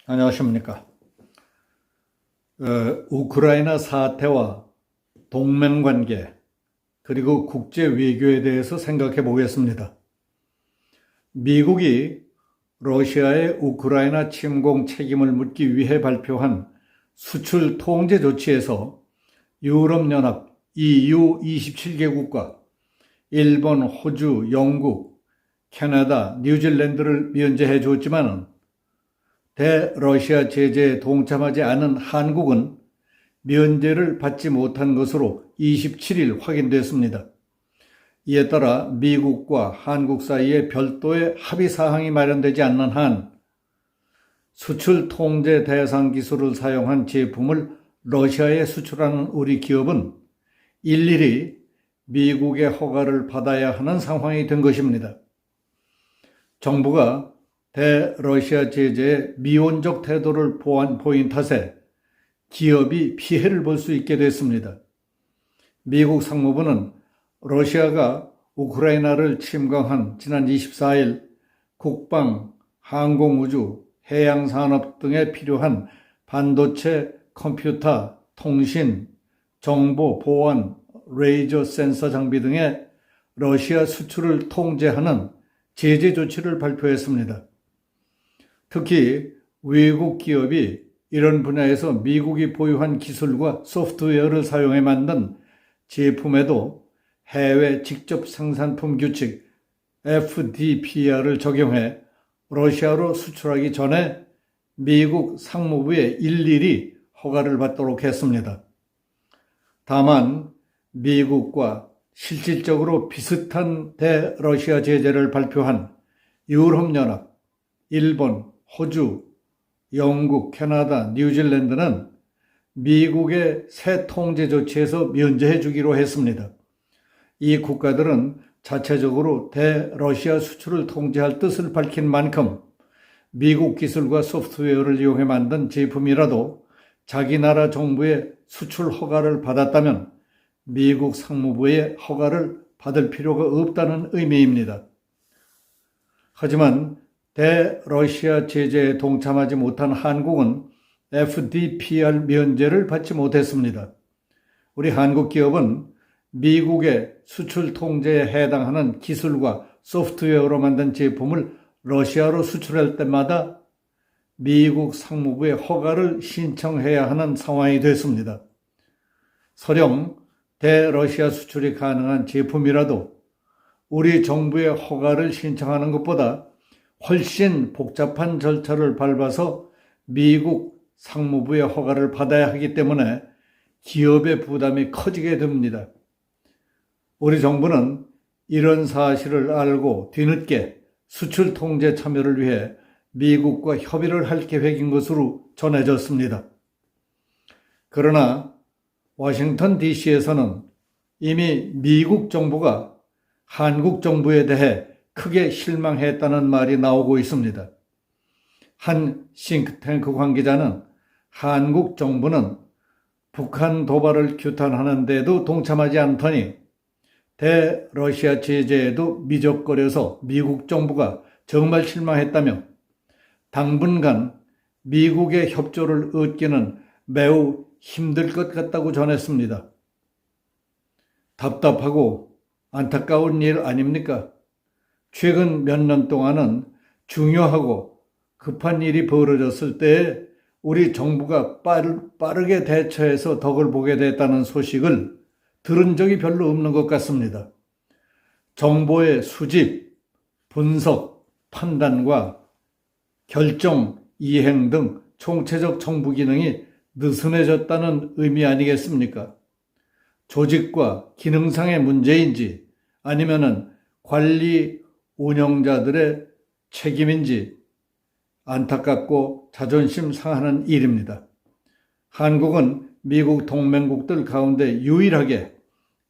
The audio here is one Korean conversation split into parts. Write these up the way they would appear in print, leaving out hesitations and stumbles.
안녕하십니까. 우크라이나 사태와 동맹관계 그리고 국제 외교에 대해서 생각해 보겠습니다. 미국이 러시아의 우크라이나 침공 책임을 묻기 위해 발표한 수출 통제 조치에서 유럽연합 EU 27개국과 일본, 호주, 영국, 캐나다, 뉴질랜드를 면제해 줬지만 대러시아 제재에 동참하지 않은 한국은 면제를 받지 못한 것으로 27일 확인됐습니다. 이에 따라 미국과 한국 사이에 별도의 합의 사항이 마련되지 않는 한 수출 통제 대상 기술을 사용한 제품을 러시아에 수출하는 우리 기업은 일일이 미국의 허가를 받아야 하는 상황이 된 것입니다. 정부가 대러시아 제재에 미온적 태도를 보인 탓에 기업이 피해를 볼 수 있게 됐습니다. 미국 상무부는 러시아가 우크라이나를 침공한 지난 24일 국방, 항공우주, 해양산업 등에 필요한 반도체, 컴퓨터, 통신, 정보, 보안, 레이저 센서 장비 등의 러시아 수출을 통제하는 제재 조치를 발표했습니다. 특히 외국 기업이 이런 분야에서 미국이 보유한 기술과 소프트웨어를 사용해 만든 제품에도 해외 직접 생산품 규칙 FDPR을 적용해 러시아로 수출하기 전에 미국 상무부에 일일이 허가를 받도록 했습니다. 다만 미국과 실질적으로 비슷한 대러시아 제재를 발표한 유럽연합, 일본, 호주, 영국, 캐나다, 뉴질랜드는 미국의 새 통제 조치에서 면제해 주기로 했습니다. 이 국가들은 자체적으로 대러시아 수출을 통제할 뜻을 밝힌 만큼 미국 기술과 소프트웨어를 이용해 만든 제품이라도 자기 나라 정부의 수출 허가를 받았다면 미국 상무부의 허가를 받을 필요가 없다는 의미입니다. 하지만 대러시아 제재에 동참하지 못한 한국은 FDPR 면제를 받지 못했습니다. 우리 한국 기업은 미국의 수출 통제에 해당하는 기술과 소프트웨어로 만든 제품을 러시아로 수출할 때마다 미국 상무부의 허가를 신청해야 하는 상황이 됐습니다. 설령 대러시아 수출이 가능한 제품이라도 우리 정부의 허가를 신청하는 것보다 훨씬 복잡한 절차를 밟아서 미국 상무부의 허가를 받아야 하기 때문에 기업의 부담이 커지게 됩니다. 우리 정부는 이런 사실을 알고 뒤늦게 수출 통제 참여를 위해 미국과 협의를 할 계획인 것으로 전해졌습니다. 그러나 워싱턴 DC에서는 이미 미국 정부가 한국 정부에 대해 크게 실망했다는 말이 나오고 있습니다. 한 싱크탱크 관계자는 한국 정부는 북한 도발을 규탄하는 데도 동참하지 않더니 대러시아 제재에도 미적거려서 미국 정부가 정말 실망했다며 당분간 미국의 협조를 얻기는 매우 힘들 것 같다고 전했습니다. 답답하고 안타까운 일 아닙니까? 최근 몇 년 동안은 중요하고 급한 일이 벌어졌을 때 우리 정부가 빠르게 대처해서 덕을 보게 됐다는 소식을 들은 적이 별로 없는 것 같습니다. 정보의 수집, 분석, 판단과 결정, 이행 등 총체적 정부 기능이 느슨해졌다는 의미 아니겠습니까? 조직과 기능상의 문제인지 아니면은 관리 운영자들의 책임인지 안타깝고 자존심 상하는 일입니다. 한국은 미국 동맹국들 가운데 유일하게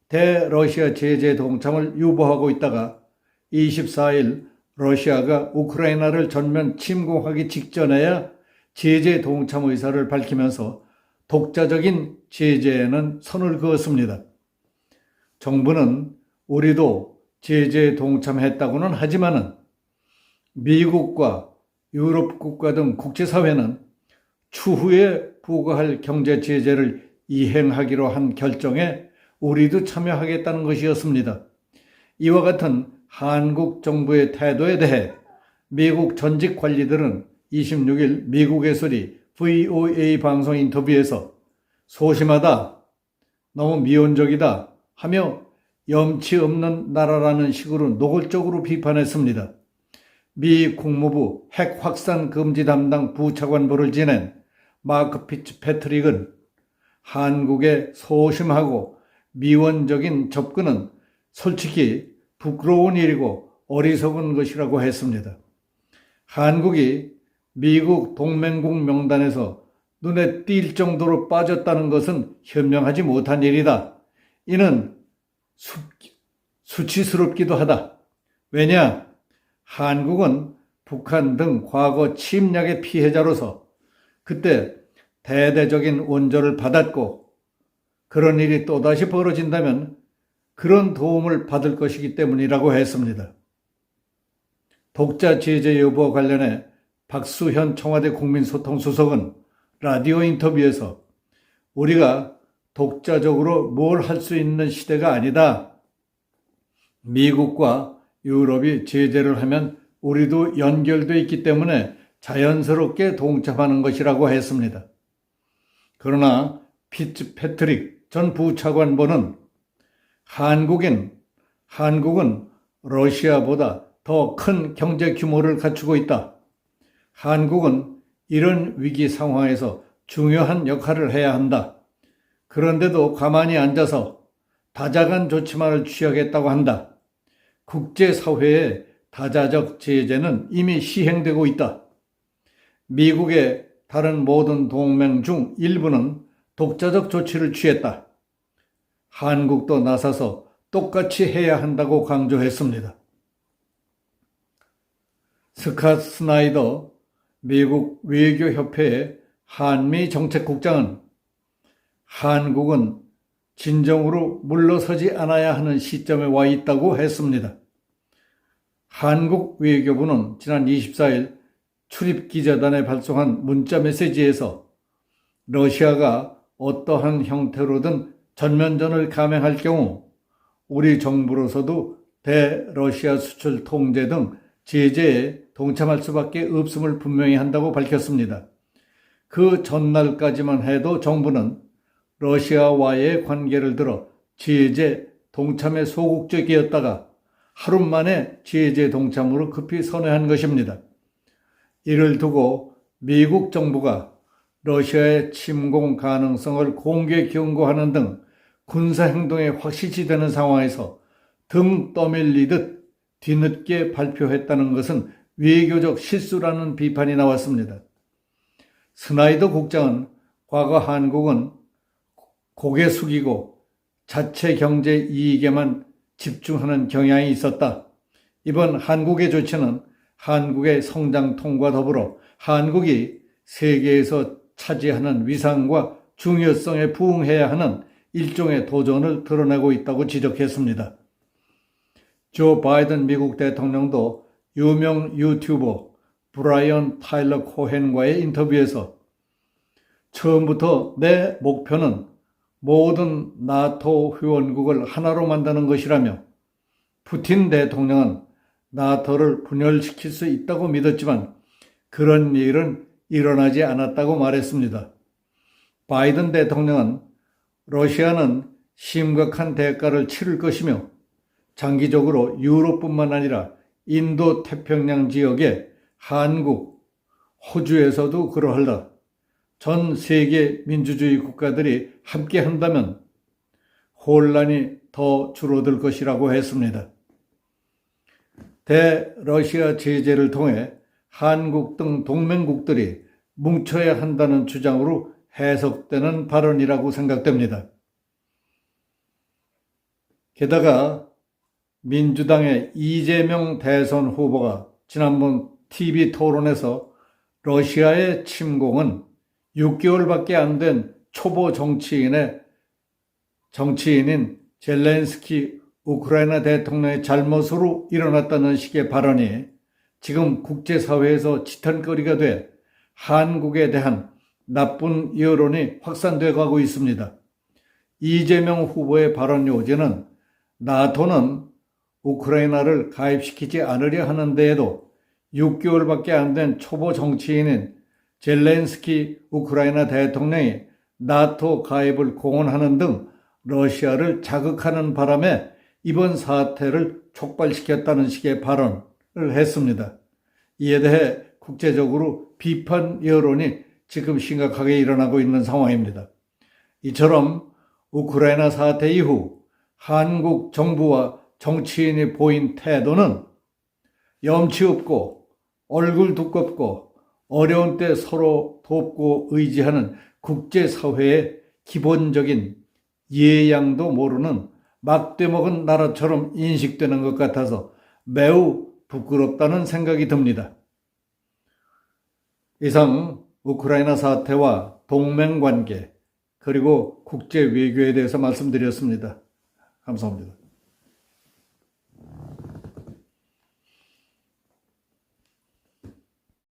대러시아 제재 동참을 유보하고 있다가 24일 러시아가 우크라이나를 전면 침공하기 직전에야 제재 동참 의사를 밝히면서 독자적인 제재에는 선을 그었습니다. 정부는 우리도 제재에 동참했다고는 하지만은 미국과 유럽 국가 등 국제사회는 추후에 부과할 경제 제재를 이행하기로 한 결정에 우리도 참여하겠다는 것이었습니다. 이와 같은 한국 정부의 태도에 대해 미국 전직 관리들은 26일 미국의 소리 VOA 방송 인터뷰에서 소심하다, 너무 미온적이다 하며 염치 없는 나라라는 식으로 노골적으로 비판했습니다. 미 국무부 핵 확산 금지 담당 부차관보를 지낸 마크 피츠패트릭은 한국의 소심하고 미원적인 접근은 솔직히 부끄러운 일이고 어리석은 것이라고 했습니다. 한국이 미국 동맹국 명단에서 눈에 띌 정도로 빠졌다는 것은 현명하지 못한 일이다. 이는 수치스럽기도 하다. 왜냐? 한국은 북한 등 과거 침략의 피해자로서 그때 대대적인 원조를 받았고 그런 일이 또다시 벌어진다면 그런 도움을 받을 것이기 때문이라고 했습니다. 독자 제재 여부와 관련해 박수현 청와대 국민소통수석은 라디오 인터뷰에서 우리가 독자적으로 뭘 할 수 있는 시대가 아니다. 미국과 유럽이 제재를 하면 우리도 연결되어 있기 때문에 자연스럽게 동참하는 것이라고 했습니다. 그러나 피츠패트릭 전 부차관보는 한국은 러시아보다 더 큰 경제 규모를 갖추고 있다. 한국은 이런 위기 상황에서 중요한 역할을 해야 한다. 그런데도 가만히 앉아서 다자간 조치만을 취하겠다고 한다. 국제사회의 다자적 제재는 이미 시행되고 있다. 미국의 다른 모든 동맹 중 일부는 독자적 조치를 취했다. 한국도 나서서 똑같이 해야 한다고 강조했습니다. 스캇 스나이더 미국 외교협회의 한미 정책국장은 한국은 진정으로 물러서지 않아야 하는 시점에 와 있다고 했습니다. 한국 외교부는 지난 24일 출입기자단에 발송한 문자 메시지에서 러시아가 어떠한 형태로든 전면전을 감행할 경우 우리 정부로서도 대러시아 수출 통제 등 제재에 동참할 수밖에 없음을 분명히 한다고 밝혔습니다. 그 전날까지만 해도 정부는 러시아와의 관계를 들어 제재 동참에 소극적이었다가 하루 만에 제재 동참으로 급히 선회한 것입니다. 이를 두고 미국 정부가 러시아의 침공 가능성을 공개 경고하는 등 군사행동에 확실시되는 상황에서 등 떠밀리듯 뒤늦게 발표했다는 것은 외교적 실수라는 비판이 나왔습니다. 스나이더 국장은 과거 한국은 고개 숙이고 자체 경제 이익에만 집중하는 경향이 있었다. 이번 한국의 조치는 한국의 성장통과 더불어 한국이 세계에서 차지하는 위상과 중요성에 부응해야 하는 일종의 도전을 드러내고 있다고 지적했습니다. 조 바이든 미국 대통령도 유명 유튜버 브라이언 타일러 코헨과의 인터뷰에서 처음부터 내 목표는 모든 나토 회원국을 하나로 만드는 것이라며 푸틴 대통령은 나토를 분열시킬 수 있다고 믿었지만 그런 일은 일어나지 않았다고 말했습니다. 바이든 대통령은 러시아는 심각한 대가를 치를 것이며 장기적으로 유럽뿐만 아니라 인도 태평양 지역의 한국, 호주에서도 그러하다. 전 세계 민주주의 국가들이 함께 한다면 혼란이 더 줄어들 것이라고 했습니다. 대러시아 제재를 통해 한국 등 동맹국들이 뭉쳐야 한다는 주장으로 해석되는 발언이라고 생각됩니다. 게다가 민주당의 이재명 대선 후보가 지난번 TV 토론에서 러시아의 침공은 6개월밖에 안 된 초보 정치인인 젤렌스키 우크라이나 대통령의 잘못으로 일어났다는 식의 발언이 지금 국제사회에서 지탄거리가 돼 한국에 대한 나쁜 여론이 확산돼 가고 있습니다. 이재명 후보의 발언 요지는 나토는 우크라이나를 가입시키지 않으려 하는 데에도 6개월밖에 안 된 초보 정치인인 젤렌스키 우크라이나 대통령이 나토 가입을 공언하는 등 러시아를 자극하는 바람에 이번 사태를 촉발시켰다는 식의 발언을 했습니다. 이에 대해 국제적으로 비판 여론이 지금 심각하게 일어나고 있는 상황입니다. 이처럼 우크라이나 사태 이후 한국 정부와 정치인이 보인 태도는 염치 없고 얼굴 두껍고 어려운 때 서로 돕고 의지하는 국제사회의 기본적인 예양도 모르는 막대먹은 나라처럼 인식되는 것 같아서 매우 부끄럽다는 생각이 듭니다. 이상 우크라이나 사태와 동맹관계 그리고 국제외교에 대해서 말씀드렸습니다. 감사합니다.